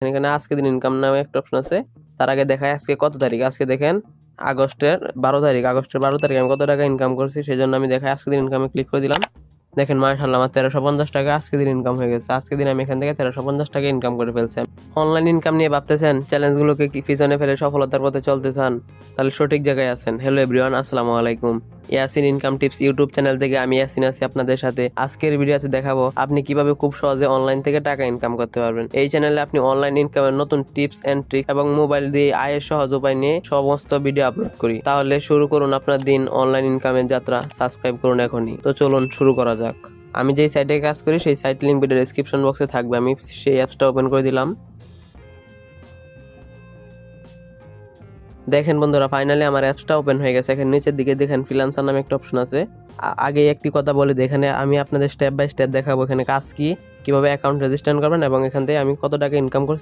এখানে আজকে দিন ইনকাম নামে একটা অপশন আছে। তার আগে দেখায় আজকে কত তারিখ। আজকে দেখেন আগস্টের 12 তারিখ। আগস্টের 12 তারিখ আমি কত টাকা ইনকাম করছি সেই জন্য আমি দেখায় আজকে দিন ইনকামে ক্লিক করে দিলাম। দেখেন মাশাআল্লাহ আমার 1350 টাকা আজকে দিন ইনকাম হয়ে গেছে। আজকে দিন আমি এখান থেকে 1350 টাকা ইনকাম করে ফেলছি। অনলাইন ইনকাম নিয়ে ভাবতেছেন, চ্যালেঞ্জগুলোকে কি পিছনে ফেলে সফলতার পথে চলতে চান, তাহলে সঠিক জায়গায় আছেন। হ্যালো এভরিওয়ান, আসসালামু আলাইকুম। Yasin income tips YouTube channel থেকে আমি ইয়াসিন আছি আপনাদের সাথে। আজকের ভিডিওতে দেখাবো আপনি কিভাবে খুব সহজে অনলাইন থেকে টাকা ইনকাম করতে পারবেন। এই চ্যানেলে আপনি অনলাইন ইনকামের নতুন টিপস এন্ড ট্রিক এবং মোবাইল দিয়ে আয়ের সহজ উপায় নিয়ে সমস্ত ভিডিও আপলোড করি। তাহলে শুরু করুন আপনার দিন অনলাইন ইনকামের যাত্রা। সাবস্ক্রাইব করুন এখনই। তো চলুন শুরু করা যাক। আমি যেই সাইটে কাজ করি সেই সাইট লিংক ভিডিও ডেসক্রিপশন বক্সে থাকবে। আমি সেই অ্যাপসটা ওপেন করে দিলাম। দেখেন বন্ধুরা, ফাইনালি আমার অ্যাপসটা ওপেন হয়ে গেছে। এখানে নিচের দিকে দেখেন ফ্রিল্যান্সার নামে একটা অপশন আছে। আগে একটি কথা বলি, এখানে আমি আপনাদের স্টেপ বাই স্টেপ দেখাবো এখানে কাজ কি, কিভাবে অ্যাকাউন্ট রেজিস্ট্রেশন করবেন এবং এখান থেকে আমি কত টাকা ইনকাম করছি